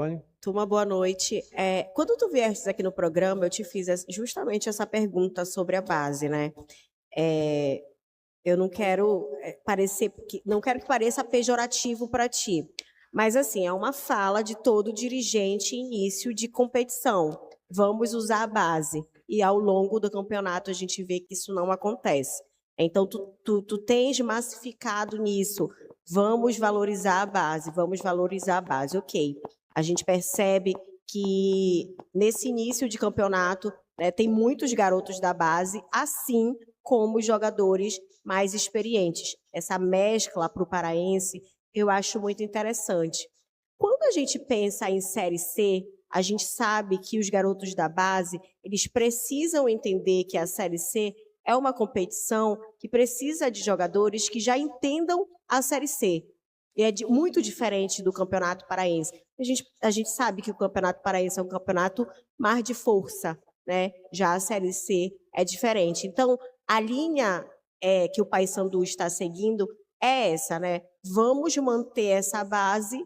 microfone. Turma, boa noite. Quando tu viesses aqui no programa, eu te fiz justamente essa pergunta sobre a base, né? É, eu não quero não quero que pareça pejorativo para ti, mas assim, é uma fala de todo dirigente em início de competição. Vamos usar a base. E ao longo do campeonato a gente vê que isso não acontece. Então, tu tens massificado nisso. Vamos valorizar a base, vamos valorizar a base. Ok. A gente percebe que nesse início de campeonato, né, tem muitos garotos da base, assim como jogadores mais experientes. Essa mescla para o paraense eu acho muito interessante. Quando a gente pensa em Série C, a gente sabe que os garotos da base, eles precisam entender que a Série C é uma competição que precisa de jogadores que já entendam a Série C. E é muito diferente do Campeonato Paraense. A gente sabe que o Campeonato Paraense é um campeonato mais de força, né? Já a Série C é diferente. Então, a linha que o Paysandu está seguindo é essa, né? Vamos manter essa base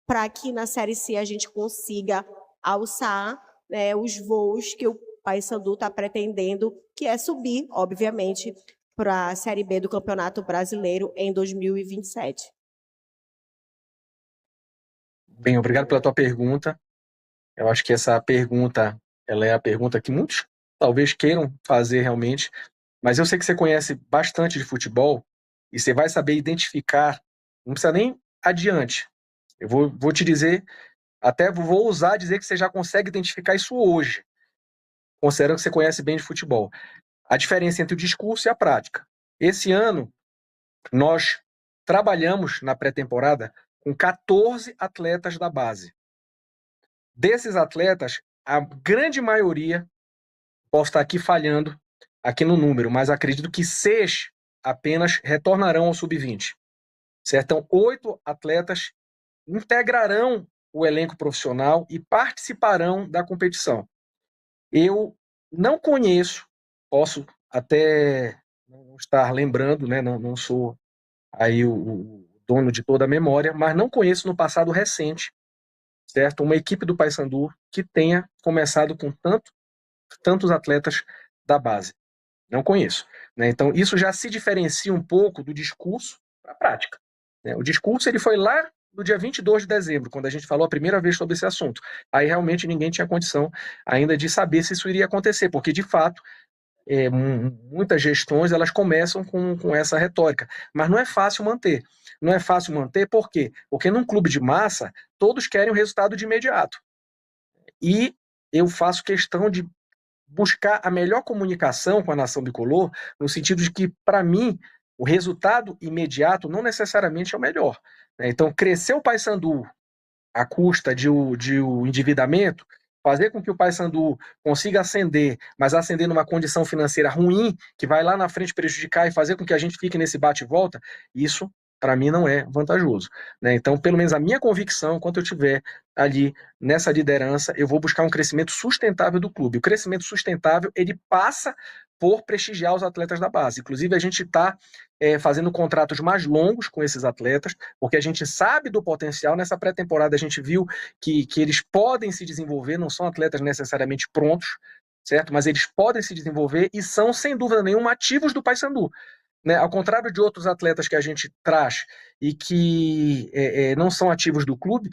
para que na Série C a gente consiga alçar, né, os voos que o Paysandu está pretendendo, que é subir, obviamente, para a Série B do Campeonato Brasileiro em 2027. Bem, obrigado pela tua pergunta. Eu acho que essa pergunta, ela é a pergunta que muitos talvez queiram fazer realmente, mas eu sei que você conhece bastante de futebol e você vai saber identificar, não precisa nem adiante. Eu vou te dizer, até vou ousar dizer que você já consegue identificar isso hoje, considerando que você conhece bem de futebol. A diferença entre o discurso e a prática. Esse ano, nós trabalhamos na pré-temporada com 14 atletas da base. Desses atletas, a grande maioria, posso estar aqui falhando aqui no número, mas acredito que 6 apenas retornarão ao sub-20. Certo? Então, 8 atletas integrarão o elenco profissional e participarão da competição. Eu não conheço, posso até não estar lembrando, né? Não sou aí o dono de toda a memória, mas não conheço no passado recente, certo? Uma equipe do Paysandu que tenha começado com tantos atletas da base. Não conheço. Né? Então, isso já se diferencia um pouco do discurso para a prática. Né? O discurso ele foi lá no dia 22 de dezembro, quando a gente falou a primeira vez sobre esse assunto. Aí realmente ninguém tinha condição ainda de saber se isso iria acontecer, porque de fato muitas gestões elas começam com essa retórica, mas não é fácil manter. Não é fácil manter por quê? Porque num clube de massa, todos querem o resultado de imediato. E eu faço questão de buscar a melhor comunicação com a nação bicolor, no sentido de que, para mim, o resultado imediato não necessariamente é o melhor. Né? Então, crescer o Paysandu à custa de o endividamento, fazer com que o Paysandu consiga ascender, mas ascender numa condição financeira ruim, que vai lá na frente prejudicar e fazer com que a gente fique nesse bate e volta, isso para mim não é vantajoso. Né? Então, pelo menos a minha convicção, enquanto eu estiver ali nessa liderança, eu vou buscar um crescimento sustentável do clube. O crescimento sustentável, ele passa por prestigiar os atletas da base. Inclusive, a gente está fazendo contratos mais longos com esses atletas, porque a gente sabe do potencial. Nessa pré-temporada, a gente viu que eles podem se desenvolver, não são atletas necessariamente prontos, certo? Mas eles podem se desenvolver e são, sem dúvida nenhuma, ativos do Paysandu. Né? Ao contrário de outros atletas que a gente traz e que não são ativos do clube,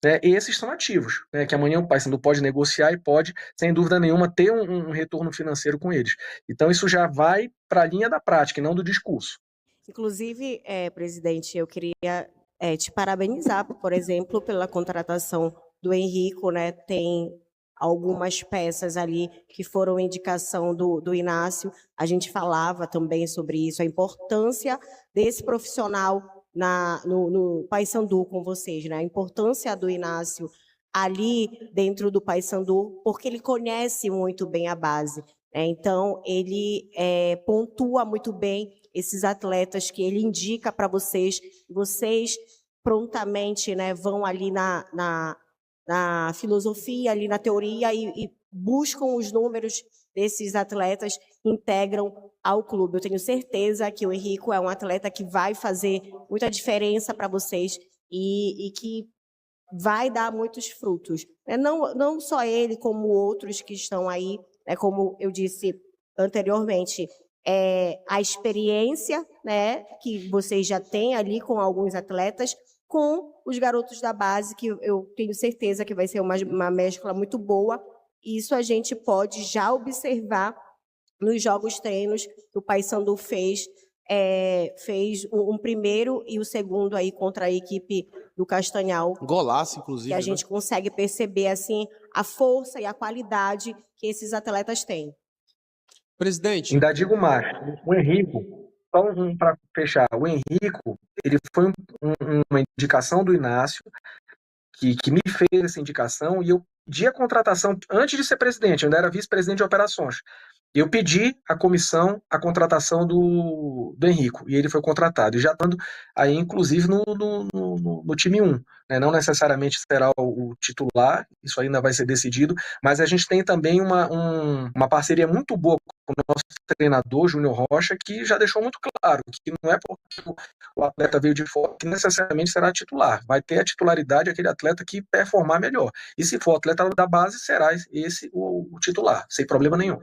né, esses são ativos, né, que amanhã o Paysandu pode negociar e pode, sem dúvida nenhuma, ter um retorno financeiro com eles. Então isso já vai para a linha da prática e não do discurso. Inclusive, presidente, eu queria te parabenizar, por exemplo, pela contratação do Henrico, né? Tem algumas peças ali que foram indicação do Inácio. A gente falava também sobre isso, a importância desse profissional no Paysandu com vocês, né? A importância do Inácio ali dentro do Paysandu, porque ele conhece muito bem a base. Né? Então, ele pontua muito bem esses atletas que ele indica para vocês. Vocês prontamente, né, vão ali na filosofia, ali na teoria e buscam os números desses atletas, integram ao clube. Eu tenho certeza que o Henrico é um atleta que vai fazer muita diferença para vocês e que vai dar muitos frutos. Né? Não só ele, como outros que estão aí, né? Como eu disse anteriormente, a experiência, né, que vocês já têm ali com alguns atletas, com os garotos da base, que eu tenho certeza que vai ser uma mescla muito boa. Isso a gente pode já observar nos jogos treinos que o Paysandu fez um primeiro e o segundo aí contra a equipe do Castanhal. Golaço, inclusive. Que a gente consegue perceber assim a força e a qualidade que esses atletas têm. Presidente. Ainda digo mais, o Henrico, só para fechar, o Henrico, ele foi uma indicação do Inácio, que me fez essa indicação, e eu pedi a contratação antes de ser presidente, eu ainda era vice-presidente de operações. Eu pedi à comissão a contratação do Henrico, e ele foi contratado, e já estando aí, inclusive, no time 1. Né? Não necessariamente será o titular, isso ainda vai ser decidido, mas a gente tem também uma parceria muito boa com o nosso treinador, Júnior Rocha, que já deixou muito claro que não é porque o atleta veio de fora que necessariamente será titular. Vai ter a titularidade aquele atleta que performar melhor. E se for atleta da base, será esse o titular, sem problema nenhum.